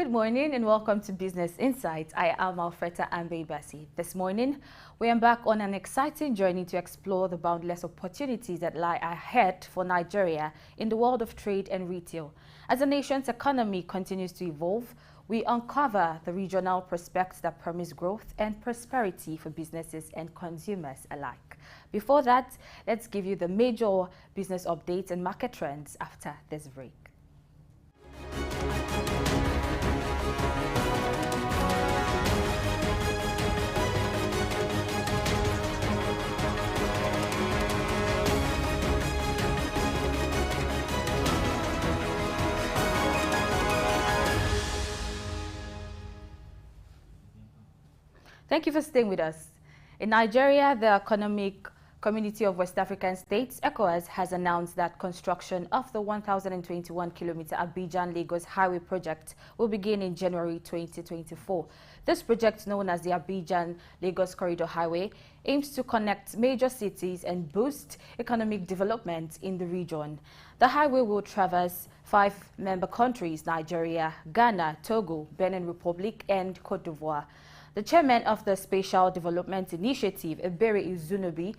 Good morning and welcome to Business Insights. I am Alfreda Ambe-Bassi. This morning, we embark on an exciting journey to explore the boundless opportunities that lie ahead for Nigeria in the world of trade and retail. As the nation's economy continues to evolve, we uncover the regional prospects that promise growth and prosperity for businesses and consumers alike. Before that, let's give you the major business updates and market trends after this break. Thank you for staying with us. In Nigeria, the Economic Community of West African States, ECOWAS, has announced that construction of the 1,021-kilometer Abidjan-Lagos Highway project will begin in January 2024. This project, known as the Abidjan-Lagos Corridor Highway, aims to connect major cities and boost economic development in the region. The highway will traverse 5 member countries: Nigeria, Ghana, Togo, Benin Republic, and Cote d'Ivoire. The chairman of the Spatial Development Initiative, Ebere Izunobi,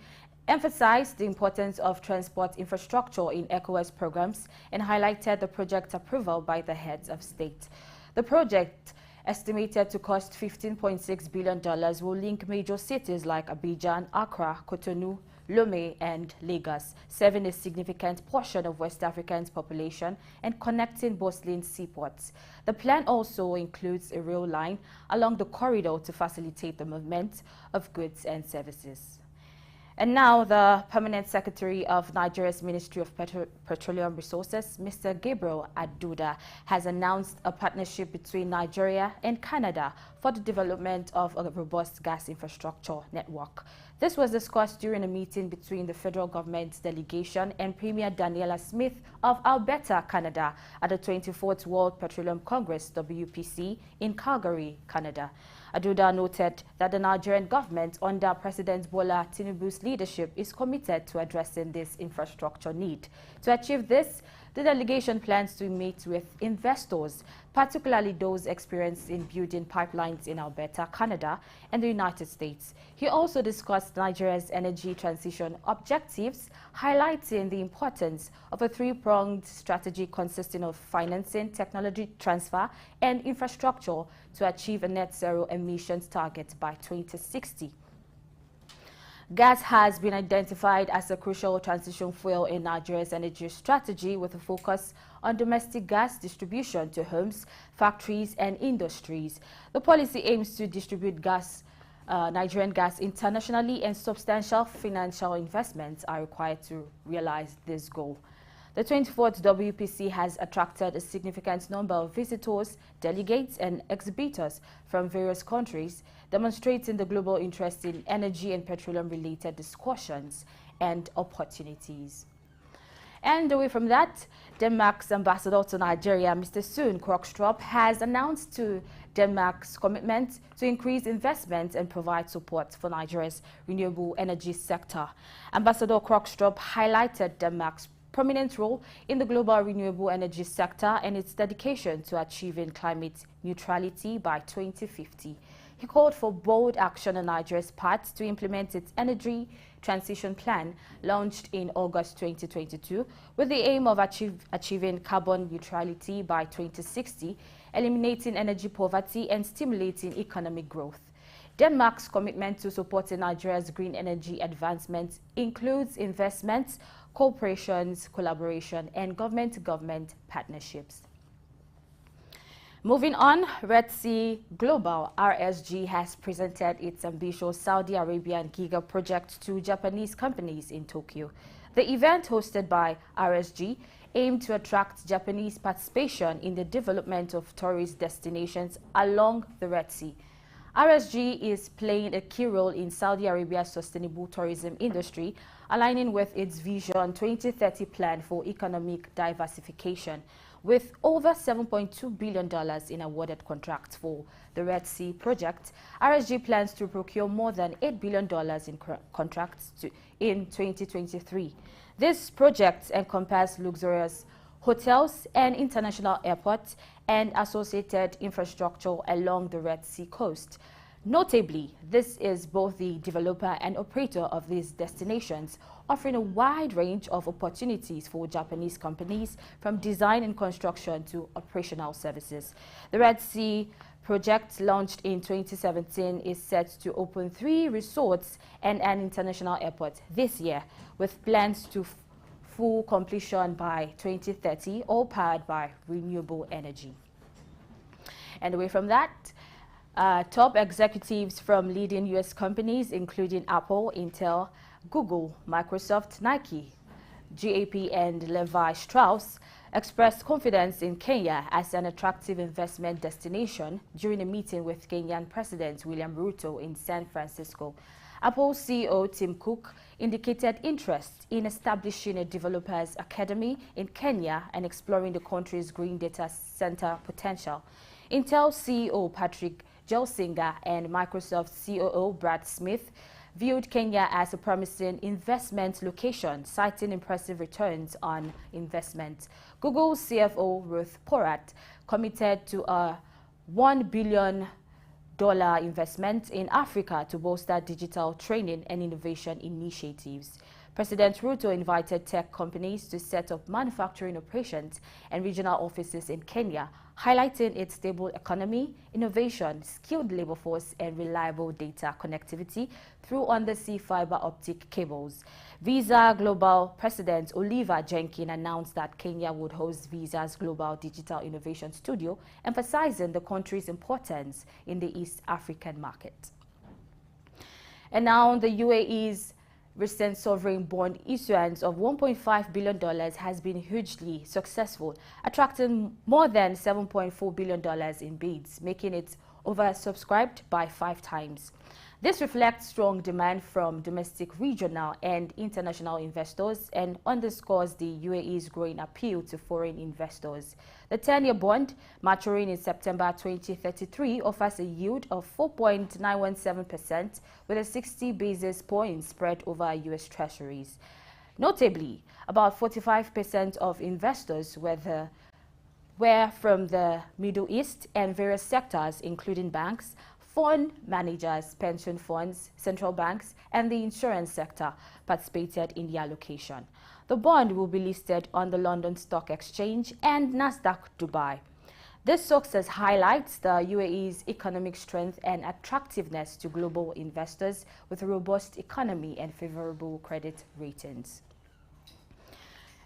emphasized the importance of transport infrastructure in ECOWAS programs and highlighted the project approval by the heads of state. The project, estimated to cost $15.6 billion, will link major cities like Abidjan, Accra, Cotonou, Lomé, and Lagos, serving a significant portion of West Africa's population and connecting bustling seaports. The plan also includes a rail line along the corridor to facilitate the movement of goods and services. And now, the Permanent Secretary of Nigeria's Ministry of Petroleum Resources, Mr. Gabriel Aduda, has announced a partnership between Nigeria and Canada for the development of a robust gas infrastructure network. This was discussed during a meeting between the federal government's delegation and Premier Daniela Smith of Alberta, Canada, at the 24th World Petroleum Congress, WPC, in Calgary, Canada. Aduda noted that the Nigerian government, under President Bola Tinubu's leadership, is committed to addressing this infrastructure need. To achieve this, the delegation plans to meet with investors, particularly those experienced in building pipelines in Alberta, Canada, and the United States. He also discussed Nigeria's energy transition objectives, highlighting the importance of a three-pronged strategy consisting of financing, technology transfer, and infrastructure to achieve a net zero emissions target by 2060. Gas has been identified as a crucial transition fuel in Nigeria's energy strategy, with a focus on domestic gas distribution to homes, factories, and industries. The policy aims to distribute Nigerian gas internationally, and substantial financial investments are required to realize this goal. The 24th WPC has attracted a significant number of visitors, delegates, and exhibitors from various countries, demonstrating the global interest in energy and petroleum-related discussions and opportunities. And away from that, Denmark's ambassador to Nigeria, Mr. Souq Krogstrup, has announced to Denmark's commitment to increase investment and provide support for Nigeria's renewable energy sector. Ambassador Krogstrup highlighted Denmark's prominent role in the global renewable energy sector and its dedication to achieving climate neutrality by 2050. He called for bold action on Nigeria's part to implement its energy transition plan, launched in August 2022, with the aim of achieving carbon neutrality by 2060, eliminating energy poverty, and stimulating economic growth. Denmark's commitment to supporting Nigeria's green energy advancements includes investments, cooperations, collaboration, and government-to-government partnerships. Moving on, Red Sea Global, RSG, has presented its ambitious Saudi Arabian Giga project to Japanese companies in Tokyo. The event, hosted by RSG, aimed to attract Japanese participation in the development of tourist destinations along the Red Sea. RSG is playing a key role in Saudi Arabia's sustainable tourism industry, aligning with its Vision 2030 plan for economic diversification. With over $7.2 billion in awarded contracts for the Red Sea project, RSG plans to procure more than $8 billion in contracts in 2023. These projects encompass luxurious hotels and international airports, and associated infrastructure along the Red Sea coast. Notably, this is both the developer and operator of these destinations, offering a wide range of opportunities for Japanese companies, from design and construction to operational services. The Red Sea project, launched in 2017, is set to open 3 resorts and an international airport this year, with plans to full completion by 2030, all powered by renewable energy. And away from that, top executives from leading U.S. companies, including Apple, Intel, Google, Microsoft, Nike, GAP, and Levi Strauss, expressed confidence in Kenya as an attractive investment destination during a meeting with Kenyan President William Ruto in San Francisco. Apple CEO Tim Cook indicated interest in establishing a developers academy in Kenya and exploring the country's green data center potential. Intel CEO Patrick Gelsinger and Microsoft COO Brad Smith viewed Kenya as a promising investment location, citing impressive returns on investment. Google CFO Ruth Porat committed to a $1 billion investment in Africa to bolster digital training and innovation initiatives. President Ruto invited tech companies to set up manufacturing operations and regional offices in Kenya, highlighting its stable economy, innovation, skilled labor force, and reliable data connectivity through undersea fiber optic cables. Visa Global President Oliver Jenkins announced that Kenya would host Visa's Global Digital Innovation Studio, emphasizing the country's importance in the East African market. And now the UAE's recent sovereign bond issuance of $1.5 billion has been hugely successful, attracting more than $7.4 billion in bids, making it oversubscribed by 5 times. This reflects strong demand from domestic, regional, and international investors and underscores the UAE's growing appeal to foreign investors. The 10-year bond, maturing in September 2033, offers a yield of 4.917% with a 60 basis point spread over U.S. Treasuries. Notably, about 45% of investors were from the Middle East and various sectors, including banks, fund managers, pension funds, central banks, and the insurance sector participated in the allocation. The bond will be listed on the London Stock Exchange and Nasdaq Dubai. This success highlights the UAE's economic strength and attractiveness to global investors with a robust economy and favorable credit ratings.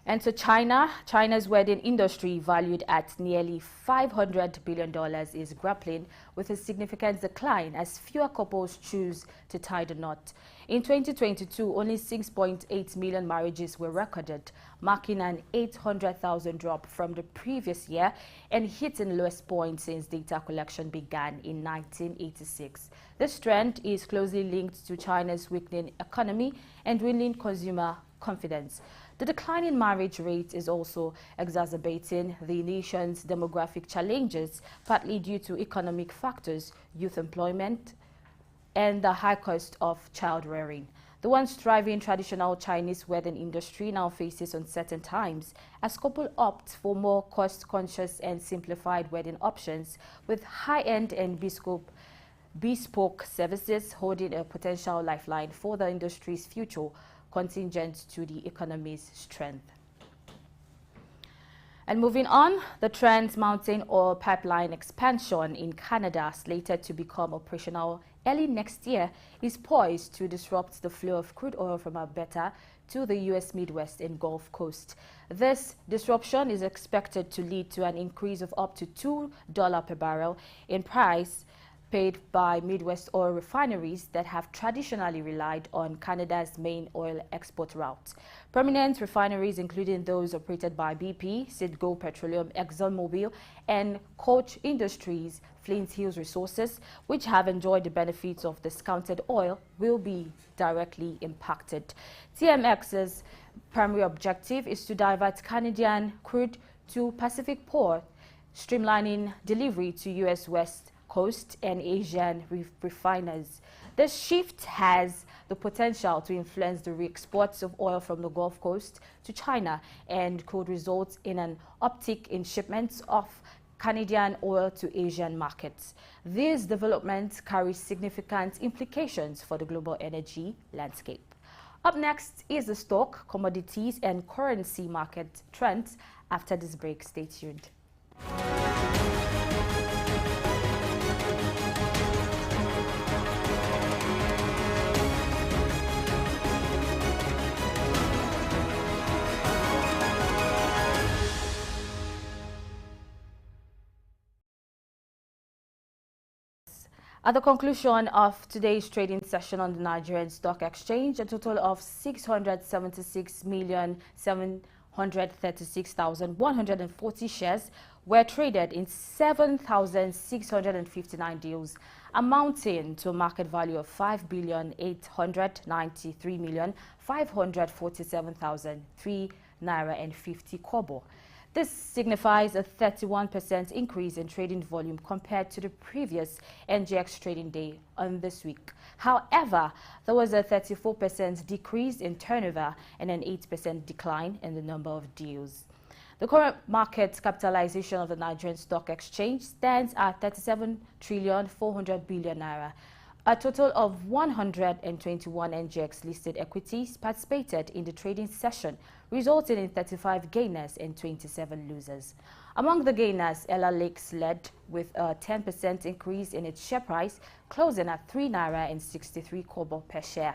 And so China's wedding industry, valued at nearly $500 billion, is grappling with a significant decline as fewer couples choose to tie the knot. In 2022, only 6.8 million marriages were recorded, marking an 800,000 drop from the previous year and hitting the lowest point since data collection began in 1986. This trend is closely linked to China's weakening economy and dwindling consumer confidence. The decline in marriage rate is also exacerbating the nation's demographic challenges, partly due to economic factors, youth employment, and the high cost of child rearing. The once thriving traditional Chinese wedding industry now faces uncertain times as couples opt for more cost-conscious and simplified wedding options, with high-end and bespoke services holding a potential lifeline for the industry's future, contingent to the economy's strength. And moving on, the Trans Mountain Oil Pipeline expansion in Canada, slated to become operational early next year, is poised to disrupt the flow of crude oil from Alberta to the U.S. Midwest and Gulf Coast. This disruption is expected to lead to an increase of up to $2 per barrel in price paid by Midwest oil refineries that have traditionally relied on Canada's main oil export route. Prominent refineries, including those operated by BP, Citgo Petroleum, ExxonMobil, and Koch Industries, Flint Hills Resources, which have enjoyed the benefits of discounted oil, will be directly impacted. TMX's primary objective is to divert Canadian crude to Pacific port, streamlining delivery to U.S. West Coast and Asian refiners. This shift has the potential to influence the re-exports of oil from the Gulf Coast to China and could result in an uptick in shipments of Canadian oil to Asian markets. These developments carry significant implications for the global energy landscape. Up next is the stock, commodities and currency market trends. After this break, stay tuned. At the conclusion of today's trading session on the Nigerian Stock Exchange, a total of 676,736,140 shares were traded in 7,659 deals, amounting to a market value of 5,893,547,003 naira and 50 kobo. This signifies a 31% increase in trading volume compared to the previous NGX trading day on this week. However, there was a 34% decrease in turnover and an 8% decline in the number of deals. The current market capitalization of the Nigerian Stock Exchange stands at 37,400 billion naira. A total of 121 NGX listed equities participated in the trading session, resulting in 35 gainers and 27 losers. Among the gainers, Ella Lakes led with a 10% increase in its share price, closing at 3 naira and 63 kobo per share.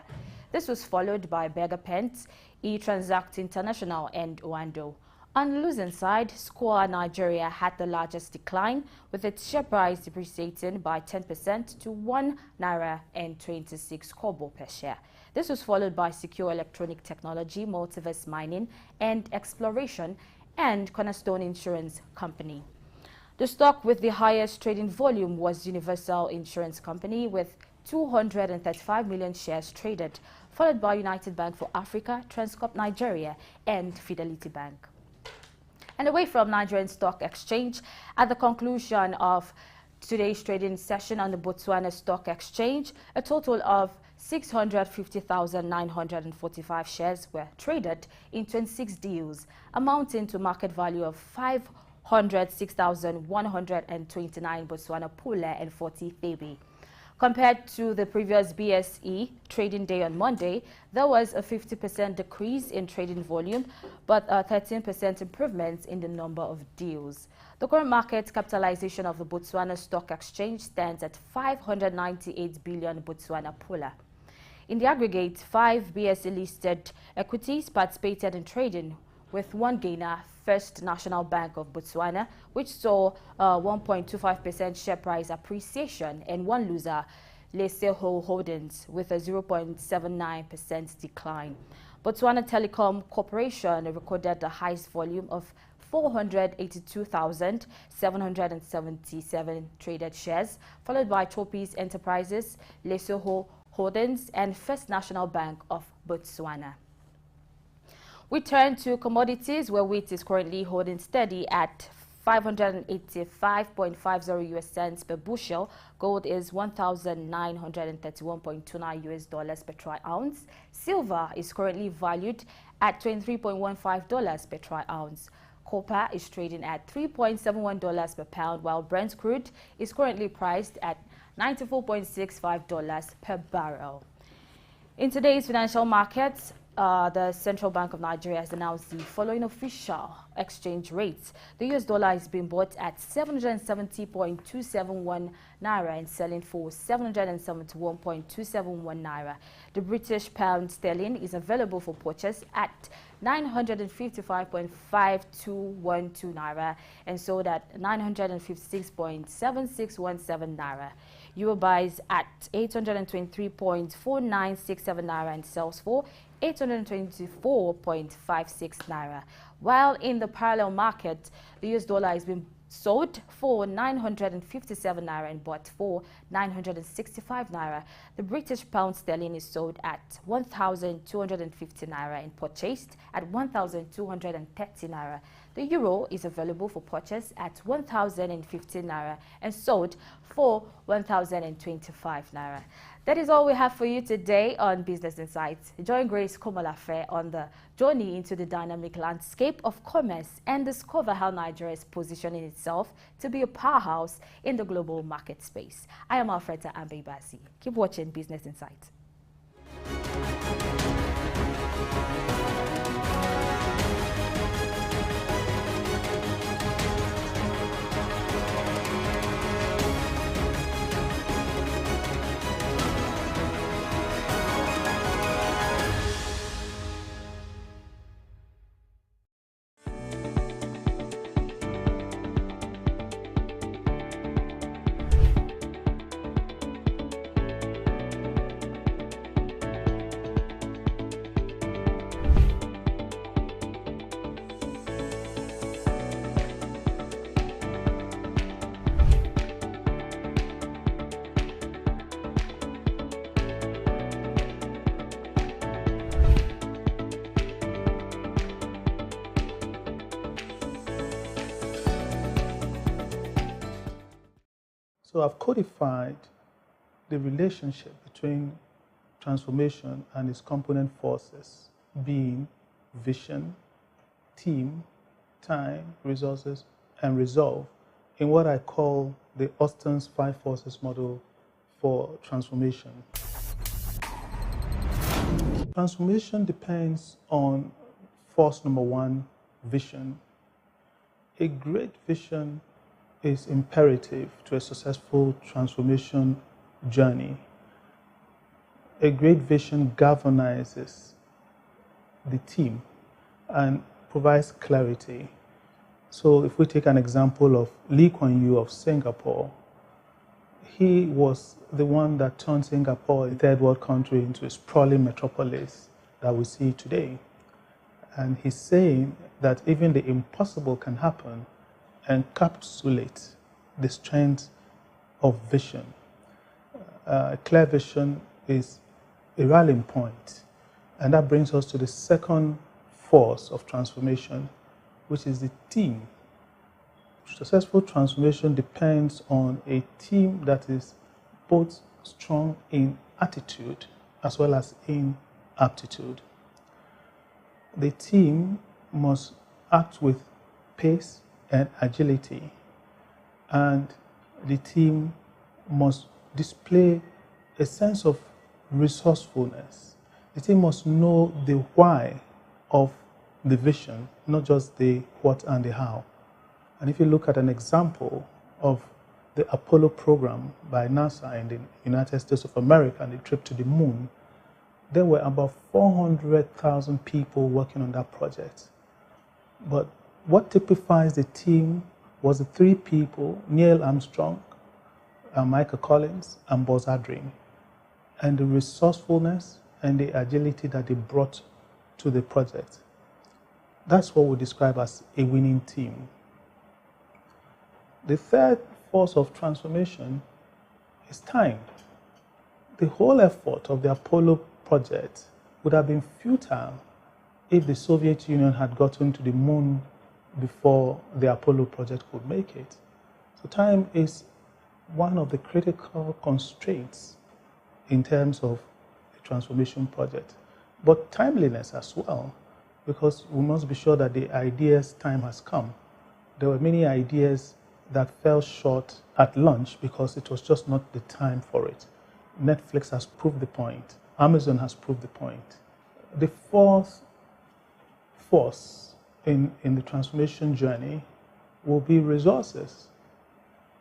This was followed by Berger Pence, eTransact International and Oando. On the losing side, Square Nigeria had the largest decline, with its share price depreciating by 10% to 1 naira and 26 kobo per share. This was followed by Secure Electronic Technology, Multiverse Mining and Exploration, and Cornerstone Insurance Company. The stock with the highest trading volume was Universal Insurance Company, with 235 million shares traded, followed by United Bank for Africa, Transcorp Nigeria, and Fidelity Bank. And away from Nigerian Stock Exchange, at the conclusion of today's trading session on the Botswana Stock Exchange, a total of 650,945 shares were traded in 26 deals, amounting to market value of 506,129 Botswana Pula and 40 Thebe. Compared to the previous BSE trading day on Monday, there was a 50% decrease in trading volume, but a 13% improvement in the number of deals. The current market capitalization of the Botswana Stock Exchange stands at 598 billion Botswana Pula. In the aggregate, 5 BSE-listed equities participated in trading, with one gainer, First National Bank of Botswana, which saw a 1.25% share price appreciation, and one loser, Lesotho Holdings, with a 0.79% decline. Botswana Telecom Corporation recorded the highest volume of 482,777 traded shares, followed by Tropis Enterprises, Lesotho Holdings, and First National Bank of Botswana. We turn to commodities, where wheat is currently holding steady at 585.50 US cents per bushel. Gold is $1,931.29 US dollars per troy ounce. Silver is currently valued at $23.15 per troy ounce. Copper is trading at $3.71 per pound, while Brent crude is currently priced at $94.65 per barrel. In today's financial markets, the Central Bank of Nigeria has announced the following official exchange rates. The US dollar is being bought at 770.271 naira and selling for 771.271 naira. The British pound sterling is available for purchase at 955.5212 naira and sold at 956.7617 naira. Euro buys at 823.4967 naira and sells for 824.56 naira. While in the parallel market, the US dollar has been sold for 957 naira and bought for 965 naira. The British pound sterling is sold at 1,250 naira and purchased at 1,230 naira. The euro is available for purchase at 1,015 naira and sold for 1,025 naira. That is all we have for you today on Business Insights. Join Grace Komolafe on the journey into the dynamic landscape of commerce and discover how Nigeria is positioning itself to be a powerhouse in the global market space. I am Alfreda Ambebasi. Keep watching Business Insights. So I've codified the relationship between transformation and its component forces, being vision, team, time, resources, and resolve, in what I call the Austin's 5 forces model for transformation. Transformation depends on force number 1, vision. A great vision is imperative to a successful transformation journey. A great vision galvanizes the team and provides clarity. So if we take an example of Lee Kuan Yew of Singapore, he was the one that turned Singapore, a third world country, into a sprawling metropolis that we see today. And he's saying that even the impossible can happen, encapsulate the strength of vision. Clear vision is a rallying point, and that brings us to the second force of transformation, which is the team. Successful transformation depends on a team that is both strong in attitude as well as in aptitude. The team must act with pace and agility, and the team must display a sense of resourcefulness. The team must know the why of the vision, not just the what and the how. And if you look at an example of the Apollo program by NASA in the United States of America and the trip to the moon, there were about 400,000 people working on that project. But what typifies the team was the 3 people, Neil Armstrong, Michael Collins, and Buzz Aldrin, and the resourcefulness and the agility that they brought to the project. That's what we describe as a winning team. The third force of transformation is time. The whole effort of the Apollo project would have been futile if the Soviet Union had gotten to the moon before the Apollo project could make it. So time is one of the critical constraints in terms of a transformation project, but timeliness as well, because we must be sure that the idea's time has come. There were many ideas that fell short at launch because it was just not the time for it. Netflix has proved the point. Amazon has proved the point. The fourth force in the transformation journey will be resources.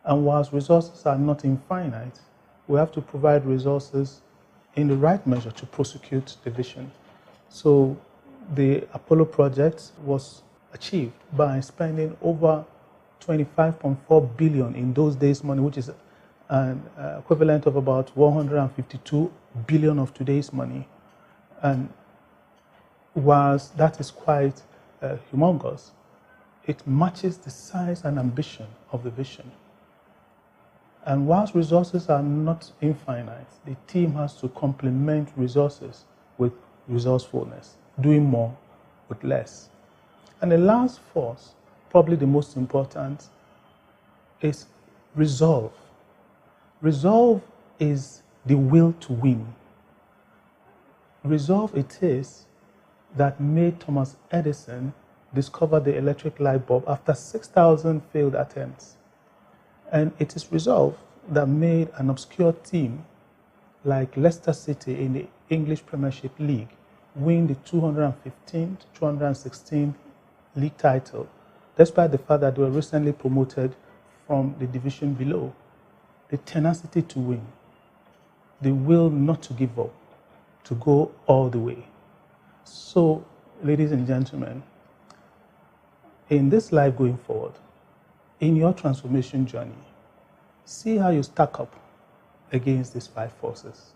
And whilst resources are not infinite, we have to provide resources in the right measure to prosecute the vision. So the Apollo project was achieved by spending over 25.4 billion in those days money, which is an equivalent of about 152 billion of today's money. And whilst that is quite humongous, it matches the size and ambition of the vision. And whilst resources are not infinite, the team has to complement resources with resourcefulness, doing more with less. And the last force probably the most important, is resolve. Resolve is the will to win. Resolve it is that made Thomas Edison discover the electric light bulb after 6,000 failed attempts. And it is resolve that made an obscure team like Leicester City in the English Premiership League win the 215th, 216th league title, despite the fact that they were recently promoted from the division below. The tenacity to win, the will not to give up, to go all the way. So, ladies and gentlemen, in this life going forward, in your transformation journey, see how you stack up against these 5 forces.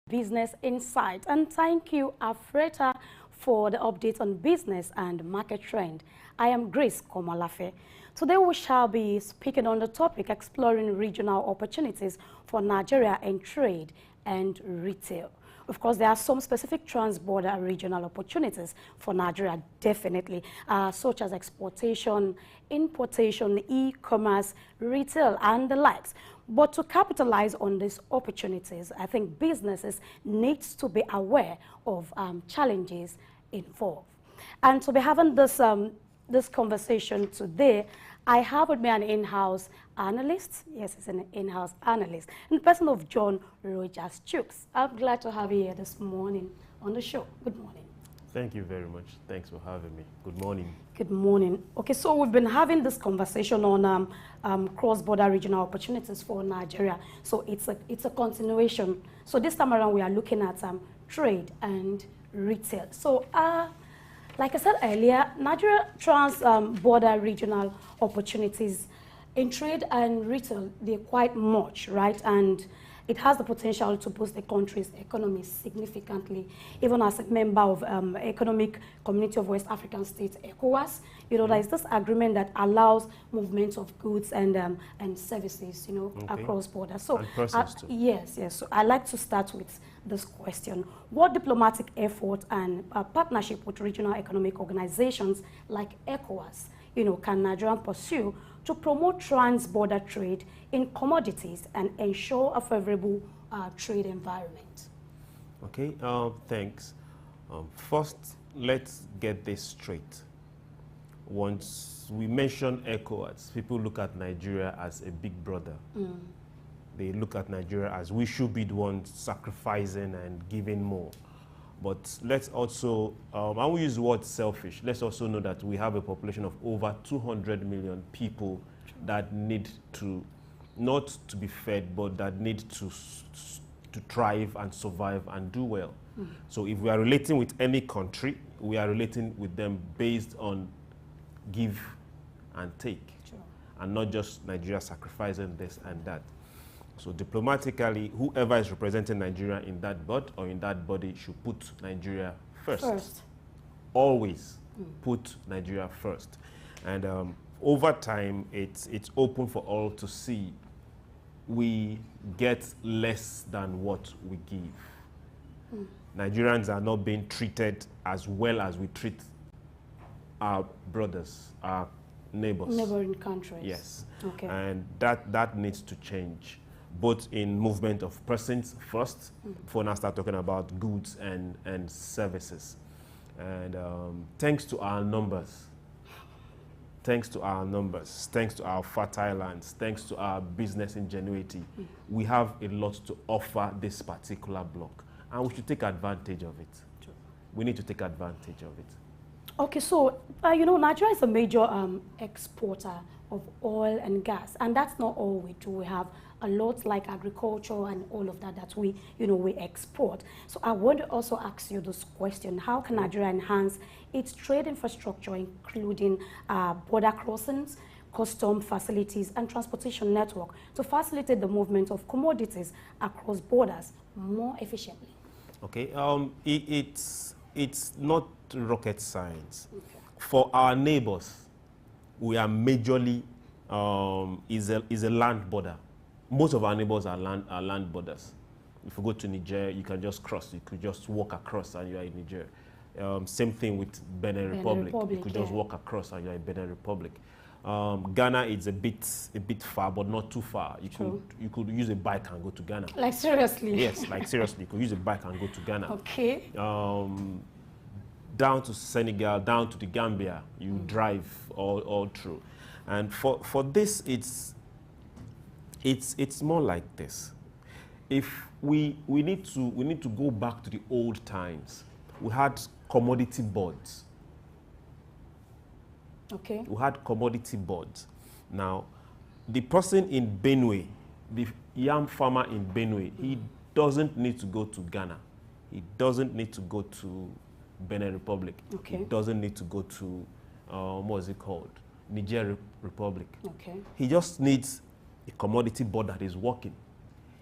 Business Insight. And thank you, Afreta, for the update on business and market trend. I am Grace Komalafe. Today we shall be speaking on the topic exploring regional opportunities for Nigeria in trade and retail. Of course, there are some specific trans-border regional opportunities for Nigeria, definitely, such as exportation, importation, e-commerce, retail, and the likes. But to capitalize on these opportunities, I think businesses need to be aware of challenges involved. And to be having this, this conversation today, I have with me an in-house analyst. Yes, he's an in-house analyst, in the person of John Rogers Chooks. I'm glad to have you here this morning on the show. Good morning. Thank you very much. Thanks for having me. Good morning. Good morning. Okay, so we've been having this conversation on cross-border regional opportunities for Nigeria. So it's a continuation. So this time around, we are looking at trade and retail. So like I said earlier, Nigeria trans-border regional opportunities in trade and retail, they're quite much, right? And it has the potential to boost the country's economy significantly. Even as a member of Economic Community of West African States, ECOWAS, you know, there's this agreement that allows movement of goods and services, you know, across borders. So, yes. So I'd like to start with this question. What diplomatic effort and partnership with regional economic organizations like ECOWAS, you know, can Nigeria pursue to promote trans-border trade in commodities and ensure a favorable trade environment? Okay, thanks. First, let's get this straight. Once we mention ECOWAS, people look at Nigeria as a big brother. They look at Nigeria as we should be the ones sacrificing and giving more. But let's also, and we use the word selfish, let's also know that we have a population of over 200 million people that need to, not to be fed, but that need to thrive and survive and do well. So if we are relating with any country, we are relating with them based on give and take, and not just Nigeria sacrificing this and that. So diplomatically, whoever is representing Nigeria in that body or in that body should put Nigeria first. Always put Nigeria first. And over time, it's open for all to see we get less than what we give. Nigerians are not being treated as well as we treat our brothers, our neighbors. Neighboring countries. Yes. Okay. And that needs to change, both in movement of persons first, before now start talking about goods and services. And thanks to our numbers, thanks to our fertile lands, thanks to our business ingenuity, we have a lot to offer this particular block. And we should take advantage of it. True. We need to take advantage of it. Okay, so, you know, Nigeria is a major exporter of oil and gas, and that's not all we do. We have a lot like agriculture and all of that we, you know, we export. So I want to also ask you this question. How can Nigeria enhance its trade infrastructure, including border crossings, custom facilities, and transportation network to facilitate the movement of commodities across borders more efficiently? Okay, it's not rocket science. Okay. For our neighbors, we are majorly is a land border. Most of our neighbors are land borders. If you go to Niger, you can just cross. You could just walk across and you are in Niger. Same thing with Benin Republic. You could just walk across and you are in Benin Republic. Ghana is a bit far, but not too far. You could use a bike and go to Ghana. Like seriously? Yes, like seriously. You could use a bike and go to Ghana. Okay. Down to Senegal, down to the Gambia, you drive all through. And for this, it's more like this. If we need to go back to the old times. We had commodity boards. Okay. We had commodity boards. Now, the person in Benue, the yam farmer in Benue, he doesn't need to go to Ghana. He doesn't need to go to Benin Republic. Okay. He doesn't need to go to, what is it called? Niger Republic. Okay. He just needs a commodity board that is working.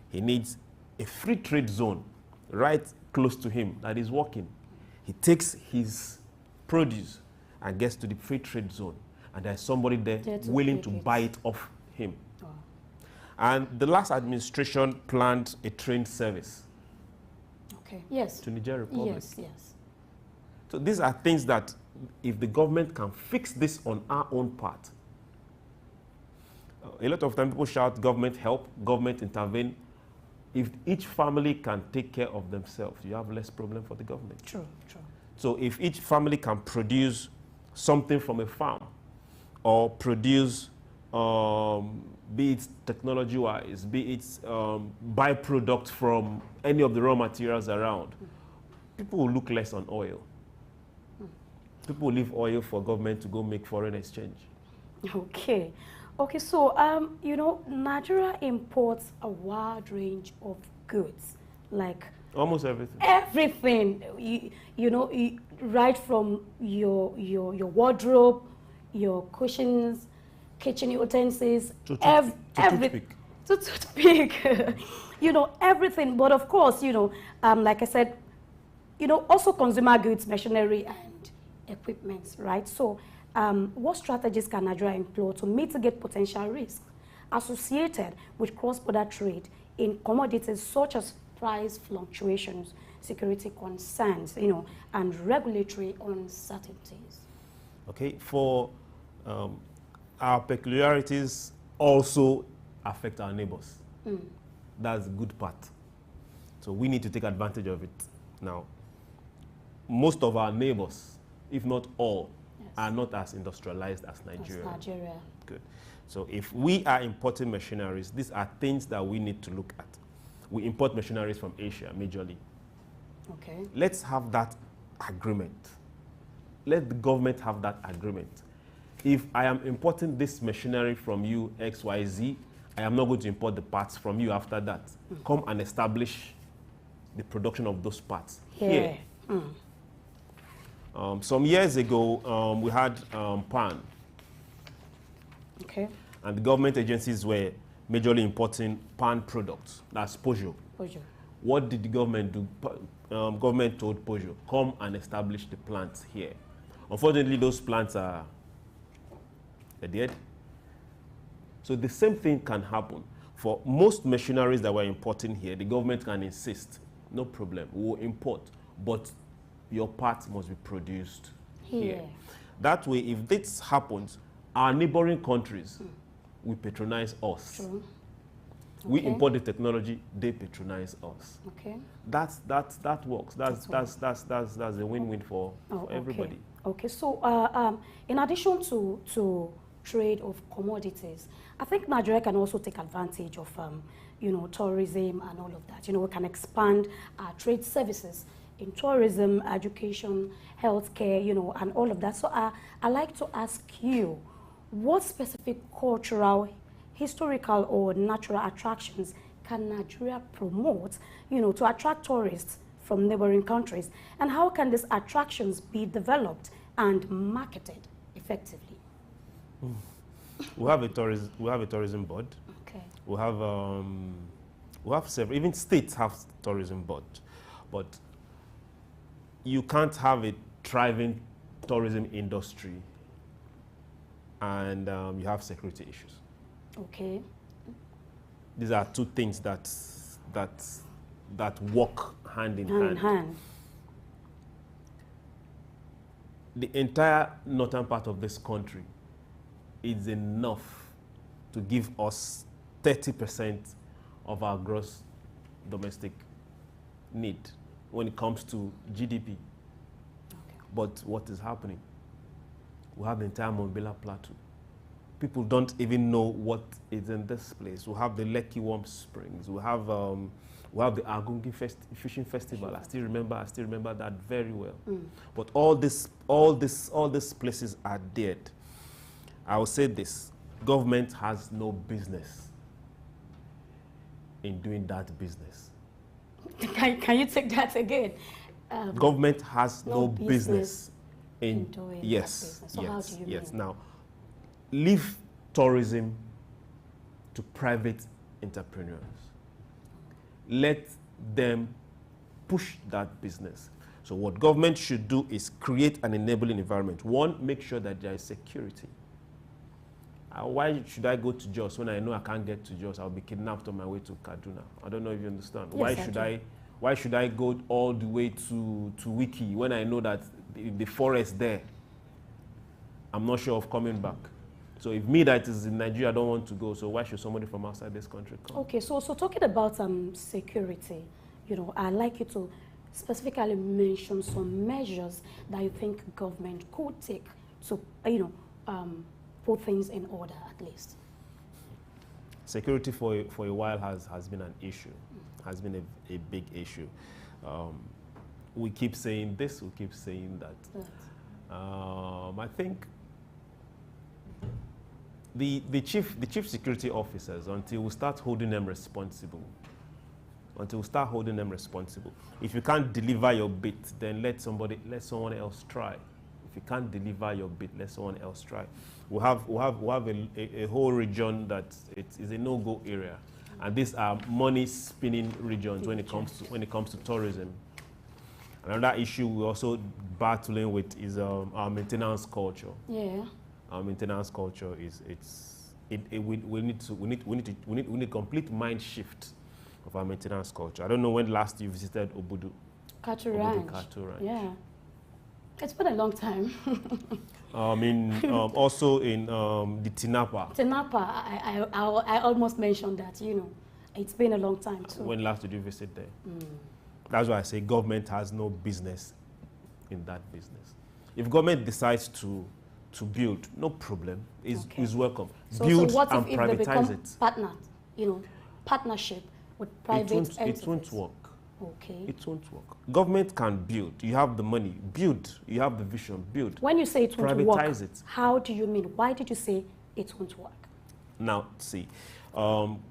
He needs a free trade zone right close to him that is working. He takes his produce and gets to the free trade zone, and there's somebody there willing to buy it off him. Wow. And the last administration planned a train service. Okay. Yes. To Niger Republic. Yes, yes. So these are things that if the government can fix this on our own part, a lot of time people shout government help, government intervene. If each family can take care of themselves, you have less problem for the government. True, true. So if each family can produce something from a farm, or produce, be it technology-wise, be it byproduct from any of the raw materials around, people will look less on oil. People will leave oil for government to go make foreign exchange. Okay. Okay, so, you know, Nigeria imports a wide range of goods, like almost everything. Everything, you know, right from your wardrobe, your cushions, kitchen utensils, everything. To toothpick, you know, everything. But of course, you know, like I said, you know, also consumer goods, machinery, and equipment, right? So, what strategies can Nigeria employ to mitigate potential risks associated with cross-border trade in commodities such as price fluctuations, security concerns, you know, and regulatory uncertainties? Okay, for our peculiarities also affect our neighbors. That's the good part. So we need to take advantage of it. Now, most of our neighbors, if not all, are not as industrialized as Nigeria. Good. So if we are importing machineries, these are things that we need to look at. We import machineries from Asia, majorly. Okay. Let's have that agreement. Let the government have that agreement. If I am importing this machinery from you, XYZ, I am not going to import the parts from you after that. Come and establish the production of those parts here. Some years ago, we had pan. Okay. And the government agencies were majorly importing pan products. That's Pojo. Pojo. What did the government do? Government told Pojo, come and establish the plants here. Unfortunately, those plants are dead. So the same thing can happen. For most machineries that we're importing here, the government can insist, no problem, we will import, but your parts must be produced here. That way, if this happens, our neighboring countries will patronize us. True. We import the technology, they patronize us. Okay. That works. That's a win-win for everybody. Okay. So in addition to trade of commodities, I think Nigeria can also take advantage of tourism and all of that. We can expand our trade services in tourism, education, healthcare, and all of that. So I like to ask you, what specific cultural, historical, or natural attractions can Nigeria promote, to attract tourists from neighboring countries? And how can these attractions be developed and marketed effectively? We have a tourism board. Okay. We have several. Even states have tourism board, but you can't have a thriving tourism industry and you have security issues. Okay. These are two things that work hand in hand. The entire northern part of this country is enough to give us 30% of our gross domestic need when it comes to GDP. Okay. But what is happening? We have the entire Mambila Plateau. People don't even know what is in this place. We have the Lekki Warm Springs. We have the Agungi Fishing Festival. I still remember that very well. But all these places are dead. I will say this: government has no business in doing that business. Can you take that again? Government has no business in doing yes, that business. So yes, how do you yes. mean? Now, leave tourism to private entrepreneurs. Let them push that business. So what government should do is create an enabling environment. One, make sure that there is security. Why should I go to Jos when I know I can't get to Jos? I'll be kidnapped on my way to Kaduna. I don't know if you understand. Yes, Why should I go all the way to Wiki when I know that the forest there, I'm not sure of coming back? So if me that is in Nigeria, I don't want to go, so why should somebody from outside this country come? Okay, so talking about security, I'd like you to specifically mention some measures that you think government could take to, put things in order at least. Security for a while has been an issue, has been a big issue. We keep saying this, we keep saying that. Yes. I think the chief security officers, until we start holding them responsible, if you can't deliver your bit, then let someone else try. If you can't deliver your bit, let someone else try. We have a whole region that it is a no-go area, and these are money-spinning regions when it comes to tourism. Another issue we're also battling with is our maintenance culture. Yeah. Our maintenance culture we need complete mind shift of our maintenance culture. I don't know when last you visited Obudu. Cattle Ranch. Yeah. It's been a long time. Also in the Tinapa. Tinapa, I almost mentioned that, it's been a long time too. When last did you visit there? That's why I say government has no business in that business. If government decides to build, no problem, is welcome. Build so what and if privatize they it. Partnership with private entities? It won't work. Okay. It won't work. Government can build. You have the money. Build. You have the vision. Build. When you say it won't work, privatize it. How do you mean? Why did you say it won't work? Now, see, from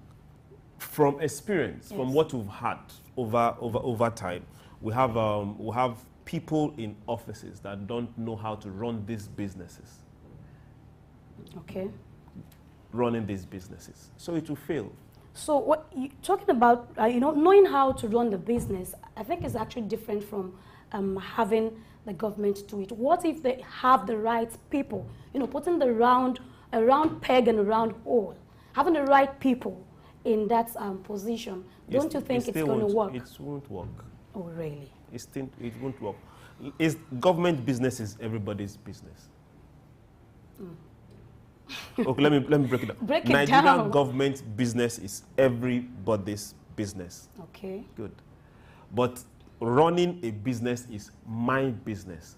experience, yes, from what we've had over time, we have people in offices that don't know how to run these businesses. Okay. Running these businesses, so it will fail. So what you talking about, knowing how to run the business, I think is actually different from having the government do it. What if they have the right people, putting the round peg and a round hole, having the right people in that position? Yes, don't you think it's going to work? It won't work. Oh, really? It won't work. Government business is everybody's business. Okay, let me break it down. Break it Nigerian down. government business is everybody's business. Okay. Good. But running a business is my business.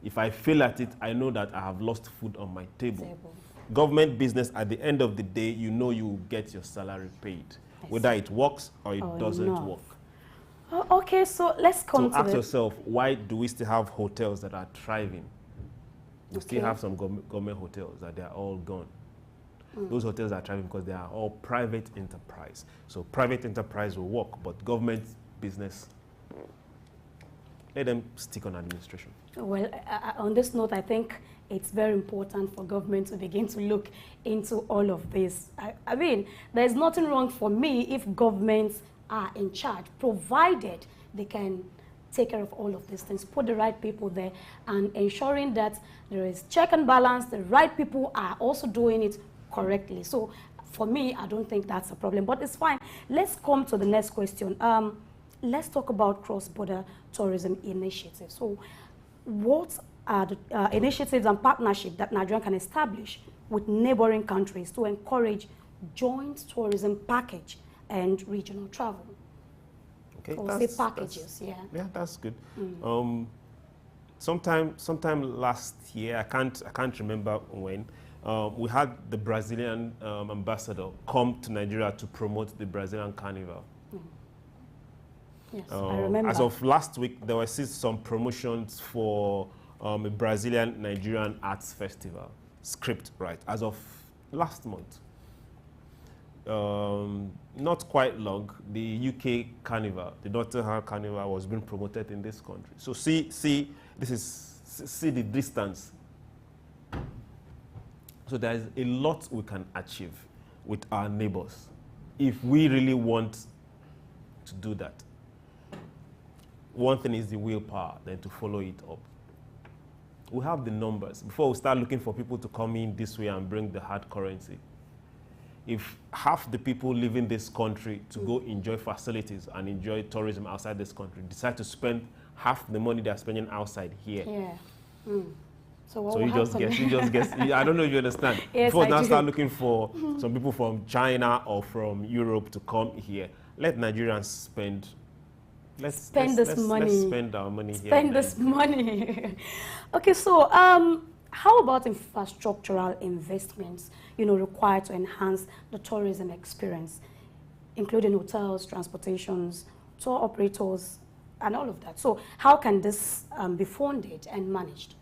If I fail at it, I know that I have lost food on my table. Government business, at the end of the day, you know you will get your salary paid, whether it works or it doesn't work. Oh, okay, so let's come to ask yourself, why do we still have hotels that are thriving? We still have some government hotels that they are all gone. Those hotels are thriving because they are all private enterprise. So private enterprise will work, but government business, let them stick on administration. Well, on this note, I think it's very important for government to begin to look into all of this. I mean, there's nothing wrong for me if governments are in charge, provided they can take care of all of these things, put the right people there, and ensuring that there is check and balance, the right people are also doing it correctly. So for me, I don't think that's a problem, but it's fine. Let's come to the next question. Let's talk about cross-border tourism initiatives. So what are the initiatives and partnerships that Nigeria can establish with neighboring countries to encourage joint tourism package and regional travel? Okay, or say packages, yeah. Yeah, that's good. Sometime last year, I can't remember when, we had the Brazilian ambassador come to Nigeria to promote the Brazilian Carnival. Yes, I remember. As of last week, there were still some promotions for a Brazilian Nigerian Arts Festival, script, right, as of last month. Not quite long, the UK Carnival, the Nottingham Carnival was being promoted in this country. So see the distance. So there is a lot we can achieve with our neighbors if we really want to do that. One thing is the willpower, then to follow it up. We have the numbers. Before we start looking for people to come in this way and bring the hard currency, if half the people living this country to go enjoy facilities and enjoy tourism outside this country decide to spend half the money they're spending outside here. Yeah. So you just guess. I don't know if you understand. Yes, Before now do. start looking for some people from China or from Europe to come here, let Nigerians spend. Let's spend our money here. Spend this money. Okay, so how about infrastructural investments, required to enhance the tourism experience, including hotels, transportations, tour operators, and all of that? So how can this be funded and managed?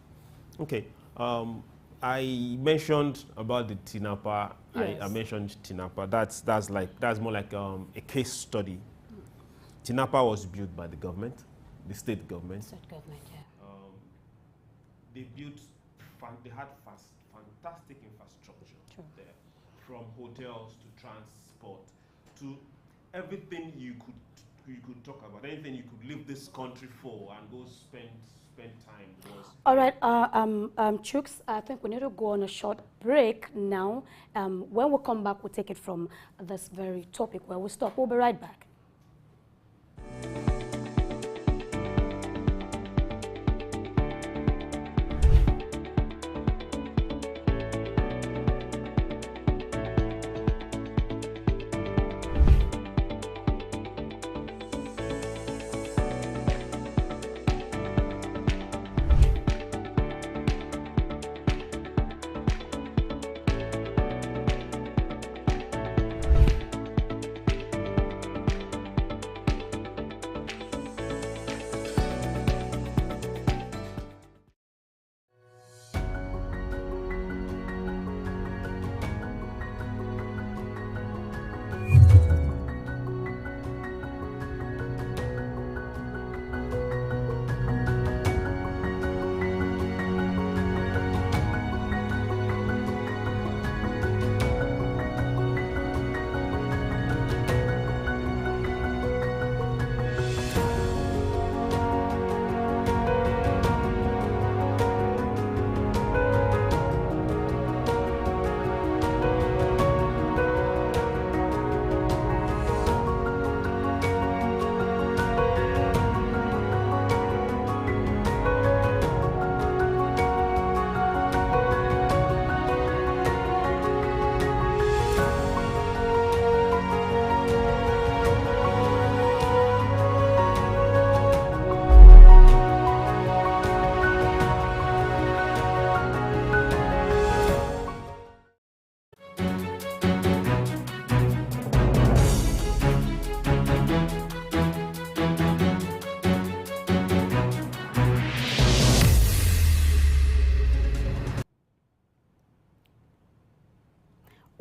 Okay. I mentioned about the TINAPA. Yes. I mentioned TINAPA. That's more like a case study. TINAPA was built by the government, the state government. State government, yeah. They had fantastic infrastructure there, from hotels to transport to everything you could talk about, anything you could leave this country for and go spend time was. All right, Chooks, I think we need to go on a short break now. When we come back, we'll take it from this very topic where we stop. We'll be right back.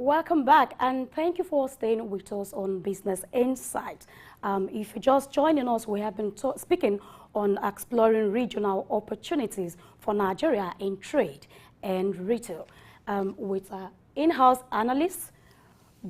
Welcome back, and thank you for staying with us on Business Insight. If you're just joining us, we have been speaking on exploring regional opportunities for Nigeria in trade and retail with our in-house analyst,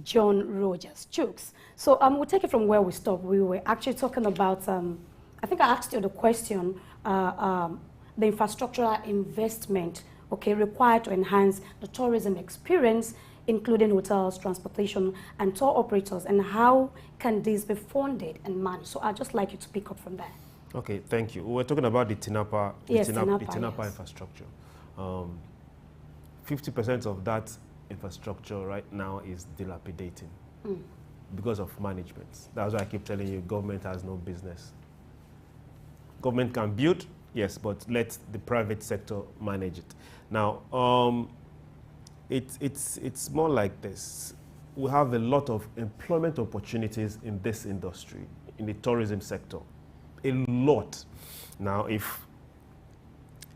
John Rogers Souq. So we'll take it from where we stopped. We were actually talking about, I think I asked you the question, the infrastructural investment, okay, required to enhance the tourism experience, including hotels, transportation, and tour operators, and how can this be funded and managed? So I'd just like you to pick up from there. Okay, thank you. We're talking about the TINAPA, Yes, TINAPA yes. infrastructure. 50% of that infrastructure right now is dilapidating because of management. That's why I keep telling you, government has no business. Government can build, yes, but let the private sector manage it. Now, it's more like this. We have a lot of employment opportunities in this industry, in the tourism sector, a lot. Now, if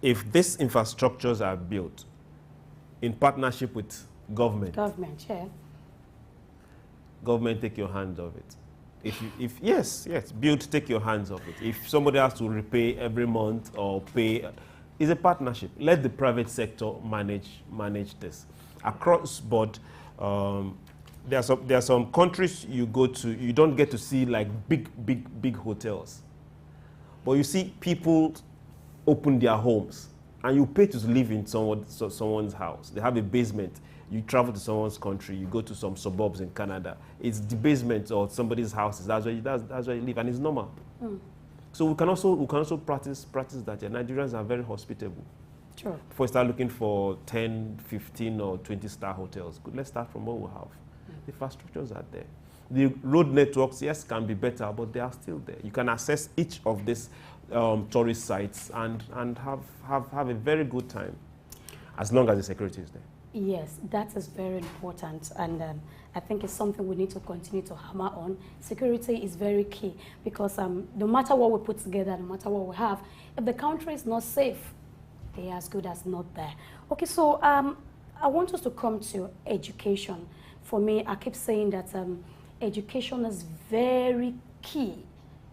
these infrastructures are built in partnership with government, Yeah. government take your hands off it. Yes, build, take your hands off it. If somebody has to repay every month or pay, it's a partnership. Let the private sector manage this. Across board, there are some countries you go to, you don't get to see like big hotels, but you see people open their homes, and you pay to live in someone's house. They have a basement. You travel to someone's country, you go to some suburbs in Canada. It's the basement or somebody's house. That's where you live, and it's normal. So we can also practice that. Yeah, Nigerians are very hospitable. Sure. Before we start looking for 10, 15, or 20-star hotels, good, let's start from what we have. The infrastructures are there. The road networks, yes, can be better, but they are still there. You can access each of these tourist sites and have a very good time, as long as the security is there. Yes, that is very important, and I think it's something we need to continue to hammer on. Security is very key, because no matter what we put together, no matter what we have, if the country is not safe, they are as good as not there. Okay, so I want us to come to education. For me, I keep saying that education is very key.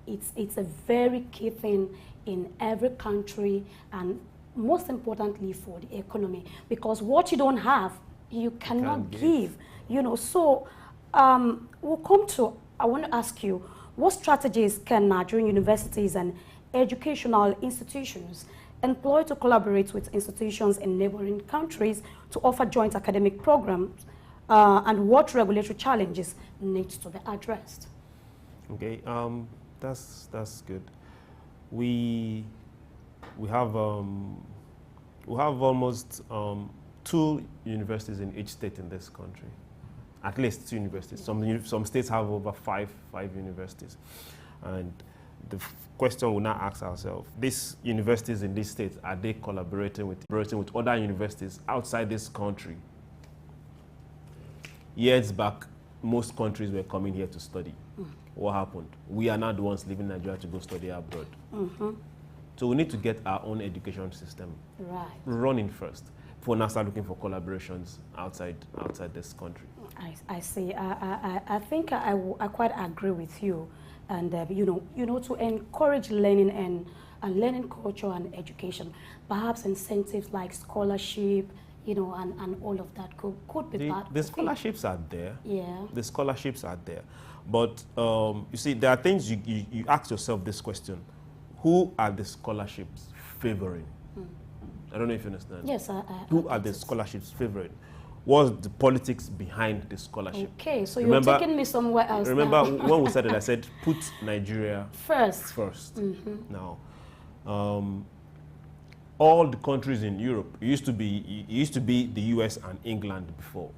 It's a very key thing in every country, and most importantly for the economy, because what you don't have, you cannot give. You know, so we'll come to, I want to ask you, what strategies can Nigerian universities and educational institutions employ to collaborate with institutions in neighboring countries to offer joint academic programs, and what regulatory challenges need to be addressed? Okay, that's good. We have almost 2 universities in each state in this country. At least 2 universities. Some states have over five universities. And the question we now ask ourselves, these universities in these states, are they collaborating with other universities outside this country? Years back, most countries were coming here to study. What happened? We are now the ones leaving Nigeria to go study abroad. So we need to get our own education system running first before now start looking for collaborations outside this country. I see. I think I quite agree with you, and you know, to encourage learning and learning culture and education, perhaps incentives like scholarship, you know, and all of that could be part. The scholarships are there. Yeah. The scholarships are there, but you see, there are things you ask yourself this question: who are the scholarships favoring? I don't know if you understand. Yes, who are the scholarships favoring? What's the politics behind the scholarship? Okay, so you're taking me somewhere else. Remember when we started, I said put Nigeria first. Now, all the countries in Europe, it used to be the US and England before,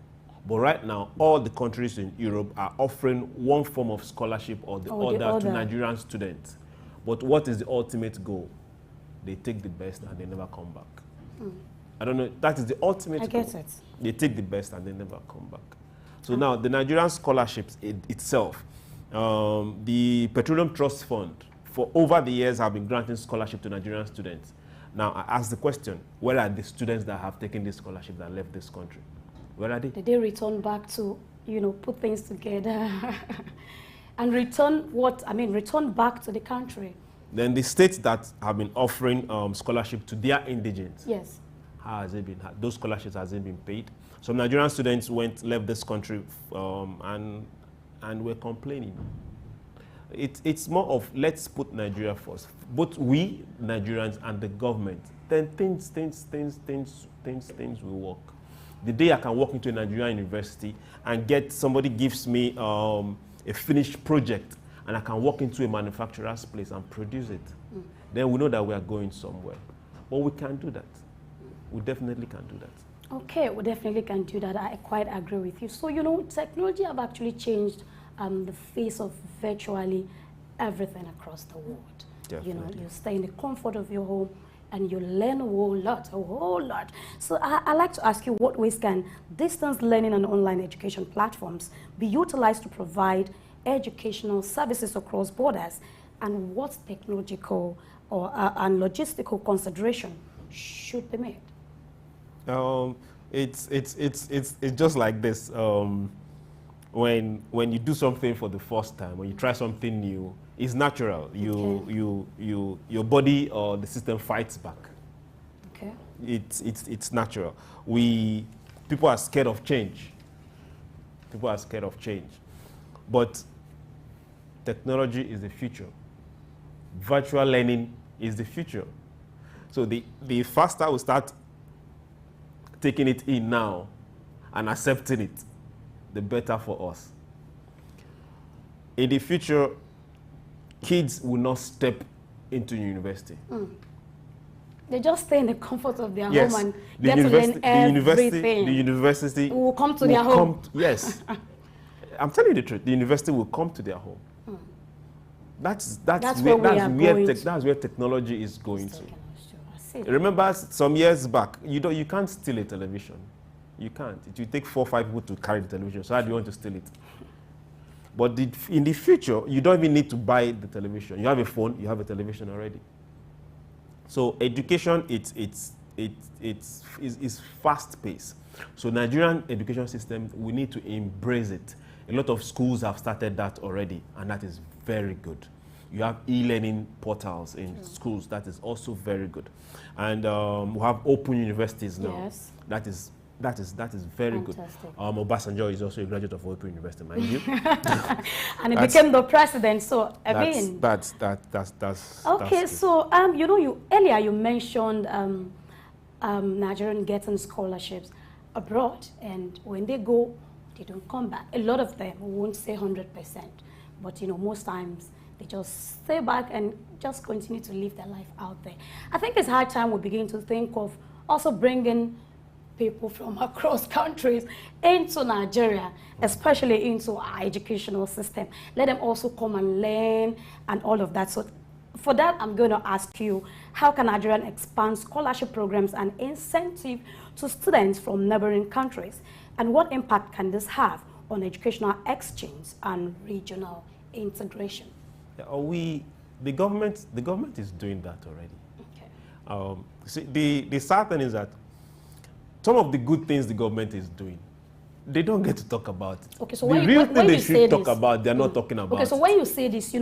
but right now all the countries in Europe are offering one form of scholarship or the other to Nigerian students. But what is the ultimate goal? They take the best and they never come back. I don't know. That is the ultimate goal. I get it. They take the best and they never come back. So now the Nigerian scholarships itself, the Petroleum Trust Fund, for over the years have been granting scholarship to Nigerian students. Now I ask the question: where are the students that have taken this scholarship that left this country? Where are they? Did they return back to, put things together and return back to the country? Then the states that have been offering scholarship to their indigents. Yes. How has it been? Those scholarships hasn't been paid. Some Nigerian students left this country and were complaining. It's more of let's put Nigeria first. Both we Nigerians and the government. Then things will work. The day I can walk into a Nigerian university and somebody gives me a finished project, and I can walk into a manufacturer's place and produce it, then we know that we are going somewhere. But we can do that. We definitely can do that. Okay, we definitely can do that. I quite agree with you. So, technology have actually changed the face of virtually everything across the world. Definitely. You stay in the comfort of your home and you learn a whole lot. So I'd like to ask you, what ways can distance learning and online education platforms be utilized to provide educational services across borders, and what technological and logistical consideration should be made? It's just like this. When you do something for the first time, when you try something new, it's natural. Your body or the system fights back. Okay. It's natural. People are scared of change. But technology is the future. Virtual learning is the future. So the faster we start taking it in now and accepting it, the better for us. In the future, kids will not step into university. They just stay in the comfort of their Yes. home and get to learn everything. The university will come to their home. Yes. I'm telling you the truth. The university will come to their home. That's where technology is going to. Remember some years back, you can't steal a television. You can't. It will take 4 or 5 people to carry the television. So how do you want to steal it? But in the future, you don't even need to buy the television. You have a phone, you have a television already. So education, it's fast-paced. So Nigerian education system, we need to embrace it. A lot of schools have started that already, and that is very good. You have e-learning portals in schools. That is also very good. And we have open universities now. Yes. That is very good. Obasanjo is also a graduate of Open University, mind you. And he became the president. So that's okay. So earlier you mentioned Nigerian getting scholarships abroad, and when they go, they don't come back. A lot of them, we won't say 100%, but most times they just stay back and just continue to live their life out there. I think it's high time we begin to think of also bringing people from across countries into Nigeria, especially into our educational system. Let them also come and learn and all of that. So for that, I'm going to ask you, how can Nigeria expand scholarship programs and incentive to students from neighboring countries? And what impact can this have on educational exchange and regional integration? The government is doing that already. Okay. See, the sad thing is that some of the good things the government is doing, they don't get to talk about it. Okay, so the real thing they should talk about, they're not talking about. Okay, so when you say this,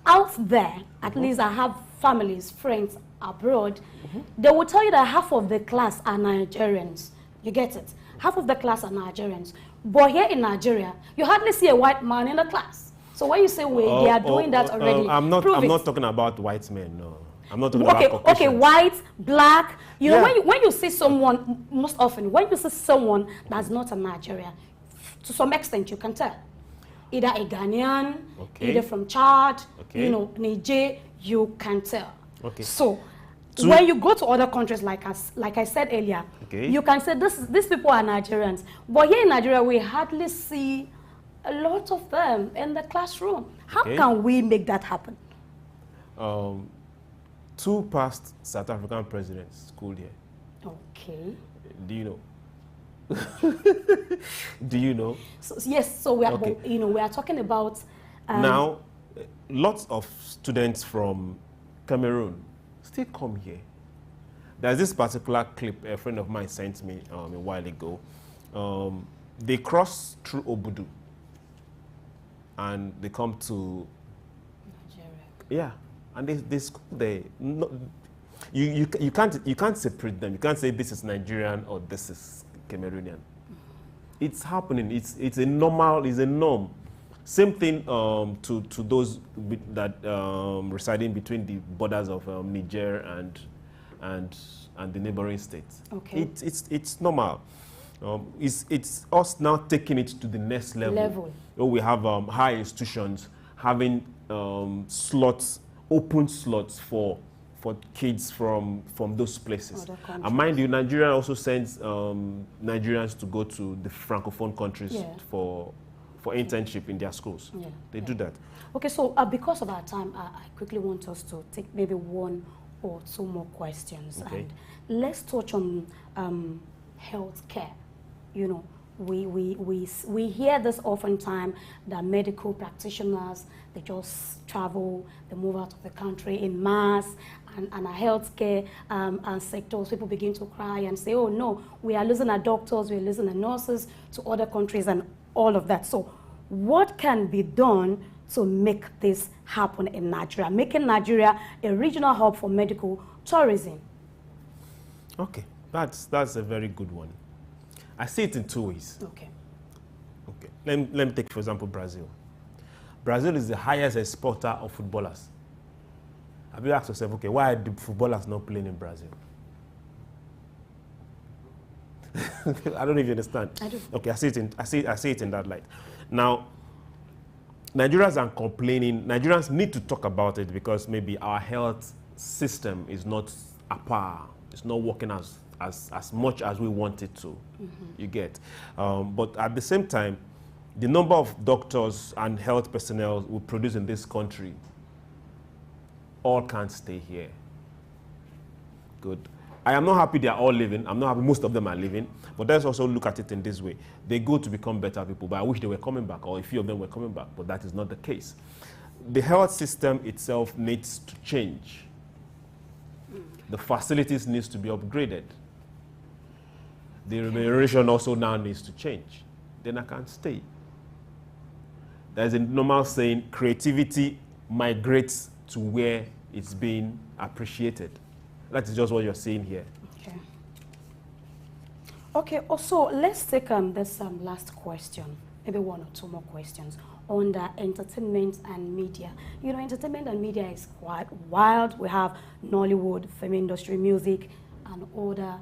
out there, at least I have families, friends abroad, they will tell you that half of the class are Nigerians. You get it? Half of the class are Nigerians. But here in Nigeria, you hardly see a white man in the class. So when you say they are doing that already, I'm not talking about white men, no. I'm not talking about Caucasians. Okay, white, black. When you see someone, most often, when you see someone that's not a Nigerian, to some extent you can tell. Either a Ghanaian, either from Chad, Niger, you can tell. Okay. So when you go to other countries, like I said earlier, you can say these people are Nigerians. But here in Nigeria, we hardly see a lot of them in the classroom. How can we make that happen? 2 past South African presidents schooled here. Okay. Do you know? Do you know? So, yes. So we are, we are talking about now. Lots of students from Cameroon still come here. There's this particular clip a friend of mine sent me a while ago. They cross through Obudu and they come to Nigeria. Yeah, and they school there. No, you can't separate them. You can't say this is Nigerian or this is Cameroonian. It's happening. It's a norm. Same thing to those that residing between the borders of Niger and the neighboring states. Okay. It's normal. It's us now taking it to the next level. Where we have high institutions having slots, open slots for kids from those places. And mind you, Nigeria also sends Nigerians to go to the Francophone countries for internship in their schools. Yeah. They do that. Okay, so because of our time, I quickly want us to take maybe one or two more questions. Okay. And let's touch on healthcare. You know, we hear this oftentimes that medical practitioners, they just travel, they move out of the country in mass, and our healthcare sectors, people begin to cry and say, oh no, we are losing our doctors, we are losing our nurses to other countries and all of that. So what can be done to make this happen in Nigeria, making Nigeria a regional hub for medical tourism? Okay, that's a very good one. I see it in two ways. Okay. Okay. Let me take, for example, Brazil. Brazil is the highest exporter of footballers. Have you asked yourself, okay, why are the footballers not playing in Brazil? I don't know if you understand. I do. Okay, I see it in that light. Now, Nigerians are complaining. Nigerians need to talk about it because maybe our health system is not a par. It's not working as much as we want it to. You get. But at the same time, the number of doctors and health personnel we produce in this country all can't stay here. Good. I am not happy they are all leaving. I'm not happy most of them are leaving. But let's also look at it in this way. They go to become better people, but I wish they were coming back, or a few of them were coming back, but that is not the case. The health system itself needs to change. The facilities needs to be upgraded. The remuneration also now needs to change. Then I can't stay. There's a normal saying, creativity migrates to where it's being appreciated. That is just what you're seeing here. Okay. Okay, also, let's take this last question, maybe one or two more questions, on the entertainment and media. You know, entertainment and media is quite wild. We have Nollywood, film industry, music, and other,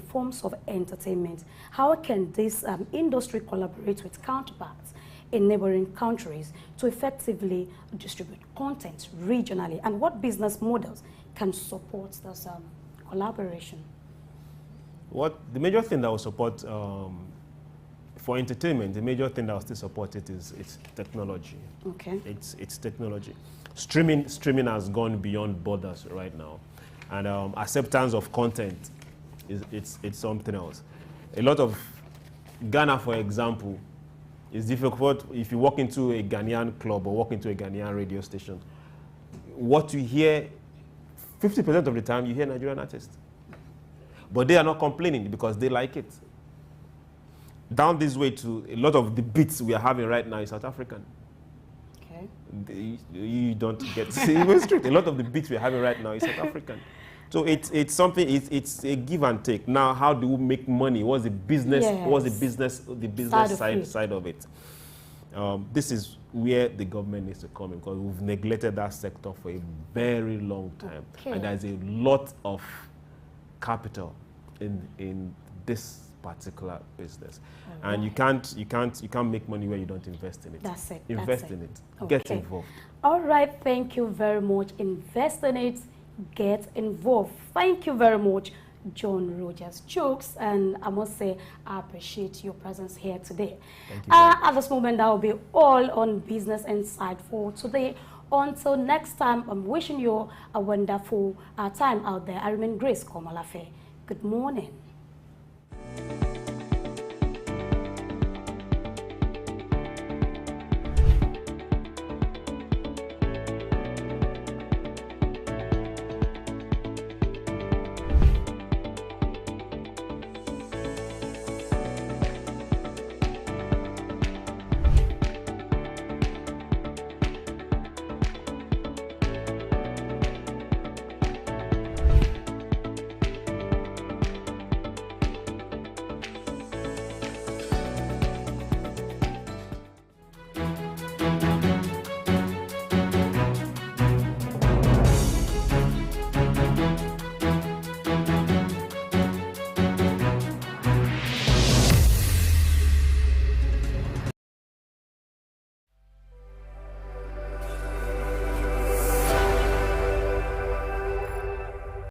forms of entertainment. How can this industry collaborate with counterparts in neighboring countries to effectively distribute content regionally? And what business models can support this collaboration? The major thing that will support for entertainment, the major thing that will still support it is technology. Okay. It's technology. Streaming has gone beyond borders right now, and acceptance of content it's something else. A lot of Ghana, for example, is difficult if you walk into a Ghanaian club or walk into a Ghanaian radio station. What you hear, 50% of the time, you hear Nigerian artists. But they are not complaining because they like it. Down this way to a lot of the beats we are having right now is South African. Okay. You don't get even strict. A lot of the beats we are having right now is South African. So it's something. It's a give and take. Now, how do we make money? What's the business? Yes. What's the business side of it? This is where the government needs to come in, because we've neglected that sector for a very long time, and there's a lot of capital in this particular business, and you can't make money where you don't invest in it. That's it. Invest in it. Okay. Get involved. All right. Thank you very much. Invest in it. Get involved. Thank you very much, John Rogers Souq, and I must say I appreciate your presence here today. Thank you. At this moment, that will be all on Business Insight for today. Until next time, I'm wishing you a wonderful time out there. I remain Grace Komalafe. Good morning.